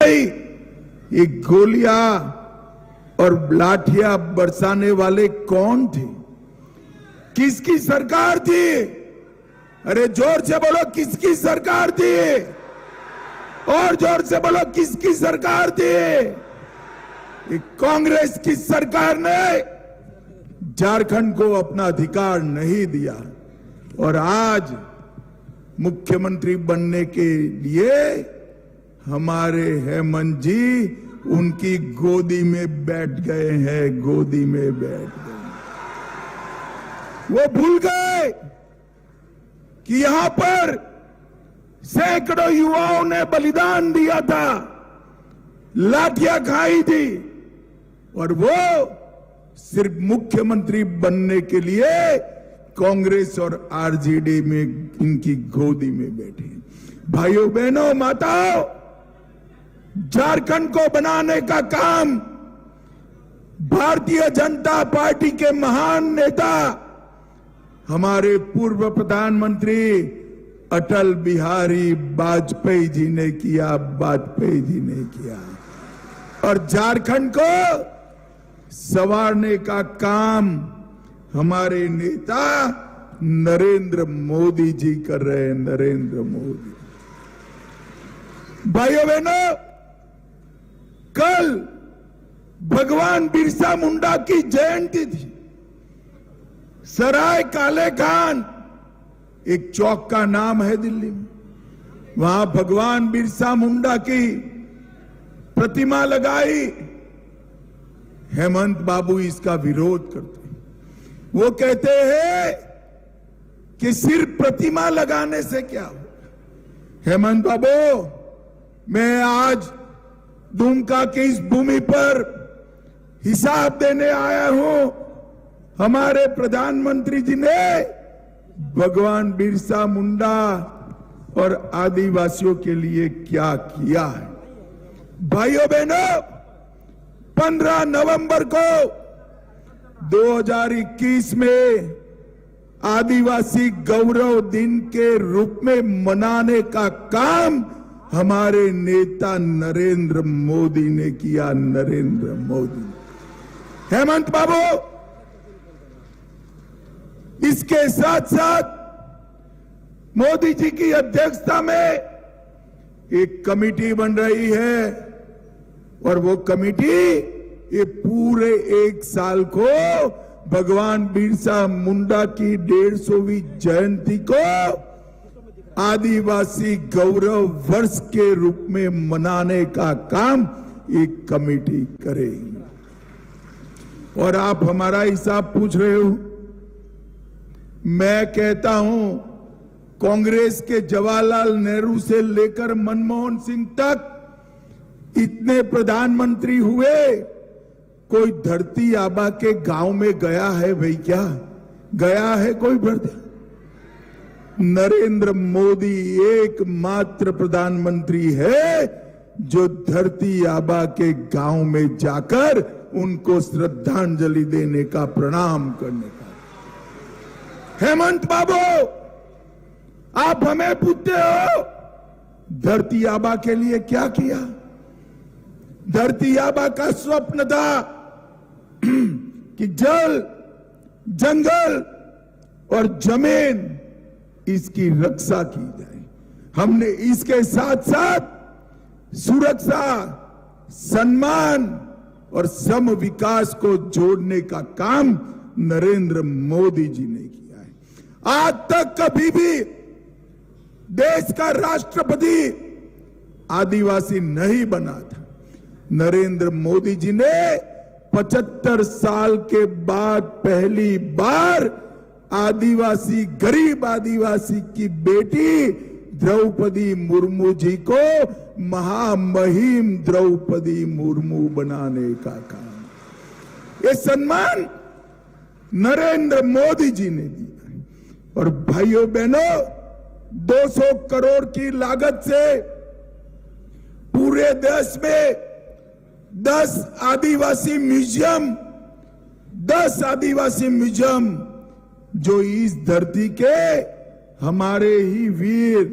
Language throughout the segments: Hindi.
ये गोलियां और लाठियां बरसाने वाले कौन थे? किसकी सरकार थी? अरे जोर से बोलो, किसकी सरकार थी? और जोर से बोलो, किसकी सरकार थी? ये कांग्रेस की सरकार ने झारखंड को अपना अधिकार नहीं दिया और आज मुख्यमंत्री बनने के लिए हमारे हेमंत जी उनकी गोदी में बैठ गए हैं, गोदी में बैठ गए। वो भूल गए कि यहां पर सैकड़ों युवाओं ने बलिदान दिया था, लाठियां खाई थी और वो सिर्फ मुख्यमंत्री बनने के लिए कांग्रेस और आरजेडी में इनकी गोदी में बैठे। भाइयों बहनों माताओं, झारखंड को बनाने का काम भारतीय जनता पार्टी के महान नेता हमारे पूर्व प्रधानमंत्री अटल बिहारी वाजपेयी जी ने किया, वाजपेयी जी ने किया। और झारखंड को संवारने का काम हमारे नेता नरेंद्र मोदी जी कर रहे हैं, नरेंद्र मोदी। भाइयों बहनों, कल भगवान बिरसा मुंडा की जयंती थी। सराय काले खान एक चौक का नाम है दिल्ली में, वहां भगवान बिरसा मुंडा की प्रतिमा लगाई। हेमंत बाबू इसका विरोध करते हैं। वो कहते हैं कि सिर्फ प्रतिमा लगाने से क्या हो। हेमंत बाबू, मैं आज दुमका की इस भूमि पर हिसाब देने आया हूं। हमारे प्रधानमंत्री जी ने भगवान बिरसा मुंडा और आदिवासियों के लिए क्या किया है। भाइयों बहनों, 15 नवंबर को 2021 में आदिवासी गौरव दिन के रूप में मनाने का काम हमारे नेता नरेंद्र मोदी ने किया, नरेंद्र मोदी। हेमंत बाबू, इसके साथ साथ मोदी जी की अध्यक्षता में एक कमेटी बन रही है और वो कमेटी ये पूरे एक साल को भगवान बिरसा मुंडा की 150वीं जयंती को आदिवासी गौरव वर्ष के रूप में मनाने का काम एक कमेटी करेगी। और आप हमारा हिसाब पूछ रहे हो। मैं कहता हूं, कांग्रेस के जवाहरलाल नेहरू से लेकर मनमोहन सिंह तक इतने प्रधानमंत्री हुए, कोई धरती आबा के गांव में गया है भाई? क्या गया है कोई? नरेंद्र मोदी एकमात्र प्रधानमंत्री है जो धरती आबा के गांव में जाकर उनको श्रद्धांजलि देने का, प्रणाम करने का। हेमंत बाबू, आप हमें पूछते हो धरती आबा के लिए क्या किया? धरती आबा का स्वप्न था कि जल, जंगल और जमीन इसकी रक्षा की जाए। हमने इसके साथ साथ सुरक्षा, सम्मान और सम विकास को जोड़ने का काम नरेंद्र मोदी जी ने किया है। आज तक कभी भी देश का राष्ट्रपति आदिवासी नहीं बना था। नरेंद्र मोदी जी ने 75 साल के बाद पहली बार आदिवासी, गरीब आदिवासी की बेटी द्रौपदी मुर्मू जी को महामहिम द्रौपदी मुर्मू बनाने का काम, ये सम्मान नरेंद्र मोदी जी ने दिया है। और भाइयों बहनों, 200 करोड़ की लागत से पूरे देश में 10 आदिवासी म्यूजियम जो इस धरती के हमारे ही वीर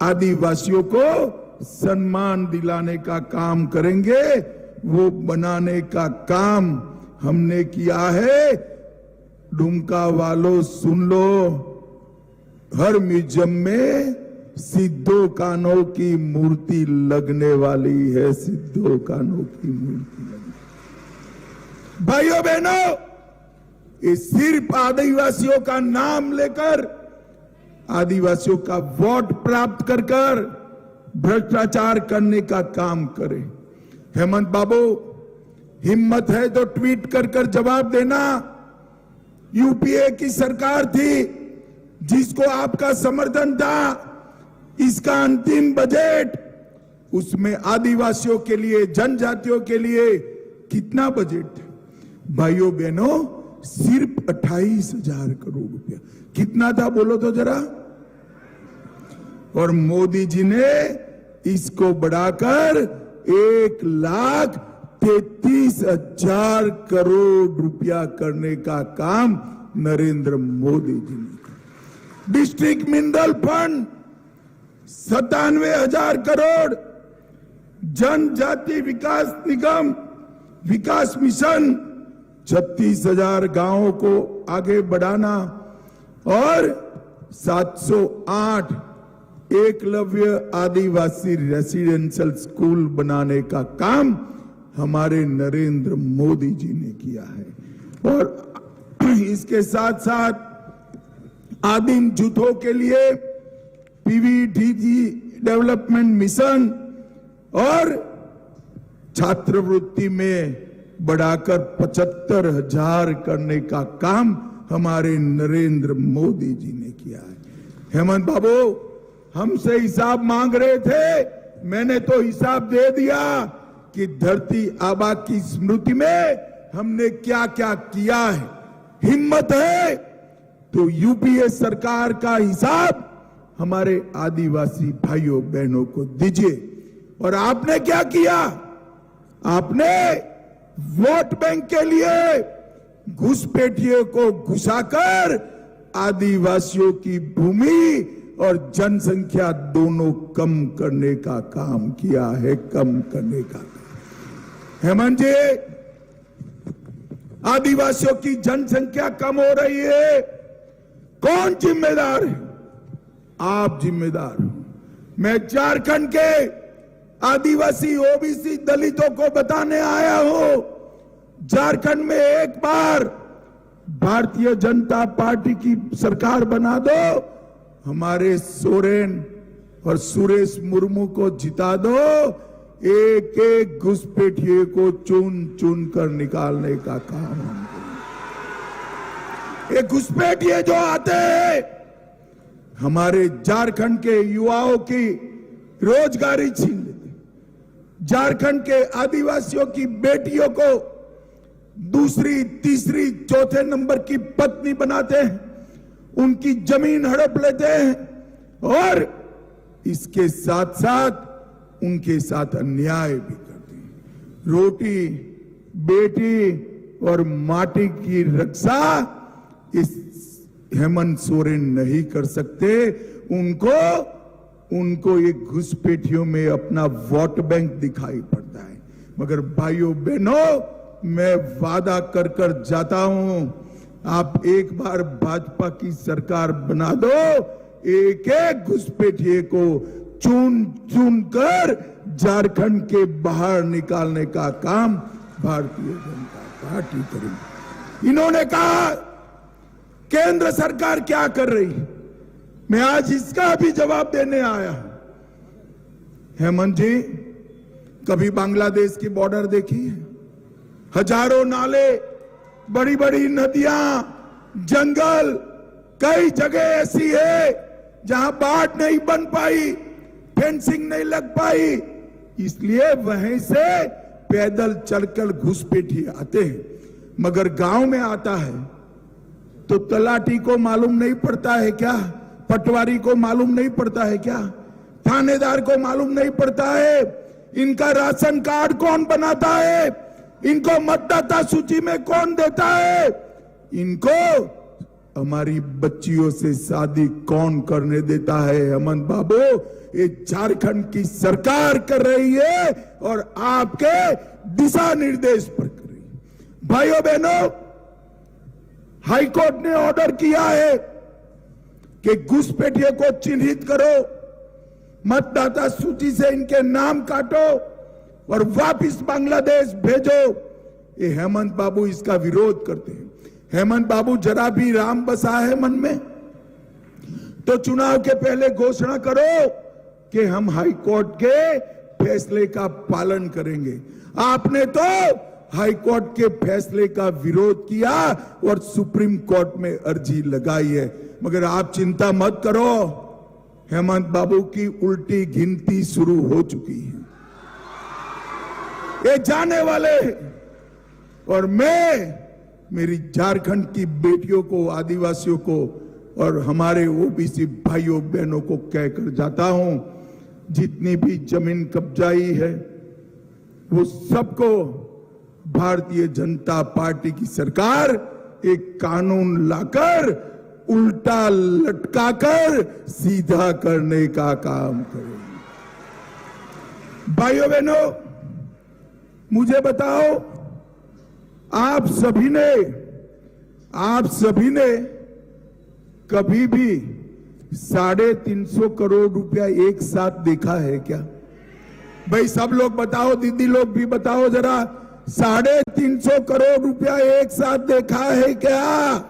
आदिवासियों को सम्मान दिलाने का काम करेंगे, वो बनाने का काम हमने किया है। डुमका वालों सुन लो, हर म्यूजियम में सिद्धो कान्हो की मूर्ति लगने वाली है। सिद्धो कान्हो की मूर्ति लगने। भाइयों बहनों, ये सिर्फ आदिवासियों का नाम लेकर, आदिवासियों का वोट प्राप्त कर कर भ्रष्टाचार करने का काम करे। हेमंत बाबू, हिम्मत है तो ट्वीट कर कर जवाब देना। यूपीए की सरकार थी जिसको आपका समर्थन था, इसका अंतिम बजट, उसमें आदिवासियों के लिए, जनजातियों के लिए कितना बजट है? भाइयों बहनों, सिर्फ 28,000 करोड़ रुपया। कितना था बोलो तो जरा। और मोदी जी ने इसको बढ़ाकर 1,33,000 करोड़ रुपया करने का काम नरेंद्र मोदी जी ने किया। डिस्ट्रिक्ट मिनरल फंड 97,000 करोड़, जनजाति विकास निगम विकास मिशन 36,000 गांवों को आगे बढ़ाना और 708 एकलव्य आदिवासी रेसिडेंशियल स्कूल बनाने का काम हमारे नरेंद्र मोदी जी ने किया है। और इसके साथ साथ आदिम जूथों के लिए पीवीडीजी डेवलपमेंट मिशन और छात्रवृत्ति में बढ़ाकर 75,000 करने का काम हमारे नरेंद्र मोदी जी ने किया है। हेमंत बाबू हमसे हिसाब मांग रहे थे, मैंने तो हिसाब दे दिया कि धरती आबा की स्मृति में हमने क्या क्या किया है। हिम्मत है तो यूपीए सरकार का हिसाब हमारे आदिवासी भाइयों बहनों को दीजिए। और आपने क्या किया? आपने वोट बैंक के लिए घुसपैठियों को घुसाकर आदिवासियों की भूमि और जनसंख्या दोनों कम करने का काम किया है, कम करने का काम। हेमंत जी, आदिवासियों की जनसंख्या कम हो रही है, कौन जिम्मेदार है? आप जिम्मेदार हो। मैं झारखंड के आदिवासी ओबीसी दलितों को बताने आया हूं, झारखंड में एक बार भारतीय जनता पार्टी की सरकार बना दो, हमारे सोरेन और सुरेश मुर्मू को जिता दो, एक एक घुसपैठिए को चुन चुन कर निकालने का काम हम करें। ये घुसपैठिए जो आते हैं हमारे झारखंड के युवाओं की रोजगारी छीन लेते, झारखंड के आदिवासियों की बेटियों को दूसरी तीसरी चौथे नंबर की पत्नी बनाते हैं, उनकी जमीन हड़प लेते हैं और इसके साथ साथ उनके साथ अन्याय भी करते हैं। रोटी बेटी और माटी की रक्षा इस हेमंत सोरेन नहीं कर सकते। उनको ये घुसपैठियों में अपना वोट बैंक दिखाई पड़ता है। मगर भाइयों बहनों, मैं वादा कर कर जाता हूं, आप एक बार भाजपा की सरकार बना दो, एक एक घुसपैठिए को चुन चुन कर झारखंड के बाहर निकालने का काम भारतीय जनता पार्टी करेगी। इन्होंने कहा केंद्र सरकार क्या कर रही है, मैं आज इसका भी जवाब देने आया हूं। हेमंत जी, कभी बांग्लादेश की बॉर्डर देखी है? हजारों नाले, बड़ी बड़ी नदियां, जंगल, कई जगह ऐसी है जहां बाढ़ नहीं बन पाई, फेंसिंग नहीं लग पाई, इसलिए वहीं से पैदल चलकर घुसपैठिए आते हैं। मगर गांव में आता है तो तलाटी को मालूम नहीं पड़ता है क्या? पटवारी को मालूम नहीं पड़ता है क्या? थानेदार को मालूम नहीं पड़ता है? इनका राशन कार्ड कौन बनाता है? इनको मतदाता सूची में कौन देता है? इनको हमारी बच्चियों से शादी कौन करने देता है? हेमंत बाबू, ये झारखंड की सरकार कर रही है और आपके दिशा निर्देश पर कर रही है। भाइयों बहनों, हाईकोर्ट ने ऑर्डर किया है कि घुसपैठियों को चिन्हित करो, मतदाता सूची से इनके नाम काटो और वापिस बांग्लादेश भेजो। ये हेमंत बाबू इसका विरोध करते हैं। हेमंत बाबू, जरा भी राम बसा है मन में तो चुनाव के पहले घोषणा करो कि हम हाईकोर्ट के फैसले का पालन करेंगे। आपने तो हाईकोर्ट के फैसले का विरोध किया और सुप्रीम कोर्ट में अर्जी लगाई है, मगर आप चिंता मत करो, हेमंत बाबू की उल्टी गिनती शुरू हो चुकी है। ये जाने वाले हैं और मैं मेरी झारखंड की बेटियों को, आदिवासियों को और हमारे ओबीसी भाइयों बहनों को कहकर जाता हूं, जितनी भी जमीन कब्जाई है वो सबको भारतीय जनता पार्टी की सरकार एक कानून लाकर उल्टा लटकाकर सीधा करने का काम करेगी। भाइयों बहनों, मुझे बताओ, आप सभी ने कभी भी 350 करोड़ रुपया एक साथ देखा है क्या? भाई सब लोग बताओ, दीदी लोग भी बताओ जरा, 350 करोड़ रुपया एक साथ देखा है क्या?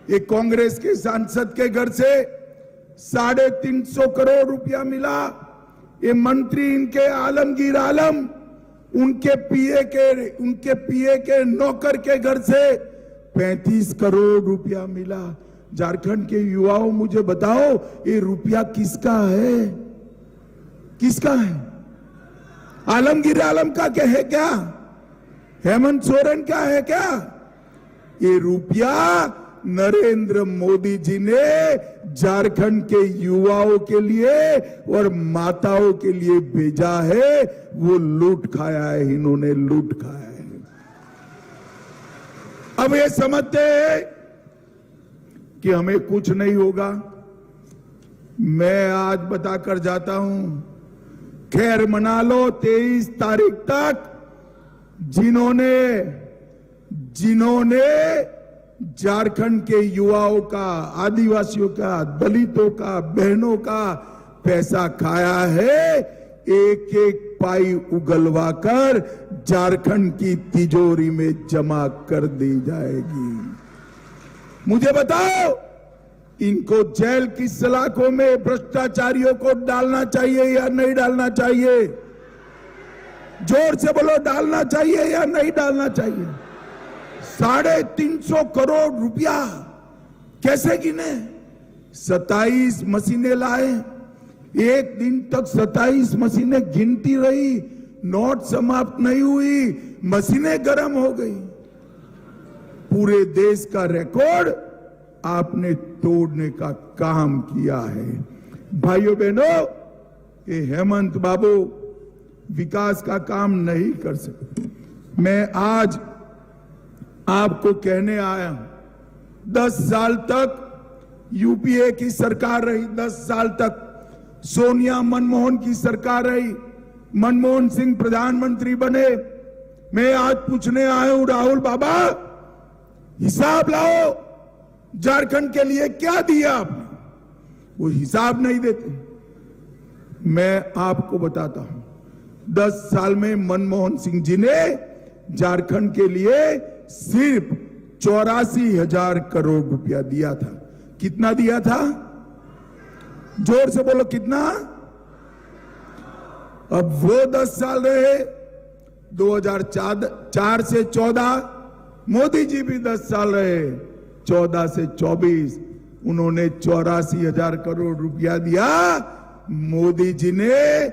ये कांग्रेस के सांसद के घर से 350 करोड़ रुपया मिला। ये मंत्री इनके आलमगीर आलम, उनके पीए के नौकर के घर से 35 करोड़ रुपया मिला। झारखंड के युवाओं, मुझे बताओ, ये रुपया किसका है? किसका है? आलमगीर आलम का क्या है क्या? हेमंत सोरेन का है क्या? ये रुपया नरेंद्र मोदी जी ने झारखंड के युवाओं के लिए और माताओं के लिए भेजा है। वो लूट खाया है, इन्होंने लूट खाया है। अब ये समझते हैं कि हमें कुछ नहीं होगा। मैं आज बताकर जाता हूं, खैर मना लो 23 तारीख तक जिन्होंने झारखंड के युवाओं का, आदिवासियों का, दलितों का, बहनों का पैसा खाया है, एक एक पाई उगलवा कर झारखंड की तिजोरी में जमा कर दी जाएगी। मुझे बताओ, इनको जेल की सलाखों में भ्रष्टाचारियों को डालना चाहिए या नहीं डालना चाहिए? जोर से बोलो, डालना चाहिए या नहीं डालना चाहिए? 350 करोड़ रुपया कैसे गिने? 27 मशीनें लाए, एक दिन तक 27 मशीनें गिनती रही, नोट समाप्त नहीं हुई, मशीनें गर्म हो गई। पूरे देश का रिकॉर्ड आपने तोड़ने का काम किया है। भाइयों बहनों, ये हेमंत बाबू विकास का काम नहीं कर सकते। मैं आज आपको कहने आया हूं, 10 साल तक यूपीए की सरकार रही, 10 साल तक सोनिया मनमोहन की सरकार रही, मनमोहन सिंह प्रधानमंत्री बने। मैं आज पूछने आया हूं, राहुल बाबा, हिसाब लाओ, झारखंड के लिए क्या दिया आपने? वो हिसाब नहीं देते। मैं आपको बताता हूं, 10 साल में मनमोहन सिंह जी ने झारखंड के लिए सिर्फ 84,000 करोड़ रुपया दिया था। कितना दिया था? जोर से बोलो, कितना? अब वो 10 साल रहे, 2004 से 14, मोदी जी भी 10 साल रहे, 14 से 24, उन्होंने 84,000 करोड़ रुपया दिया। मोदी जी ने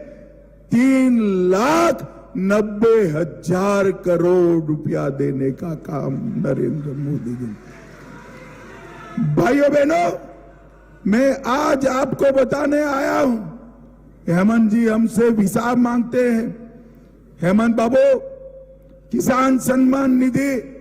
3,90,000 करोड़ रुपया देने का काम नरेंद्र मोदी जी। भाइयों बहनों, मैं आज आपको बताने आया हूं, हेमंत जी हमसे हिसाब मांगते हैं। हेमंत बाबू, किसान सम्मान निधि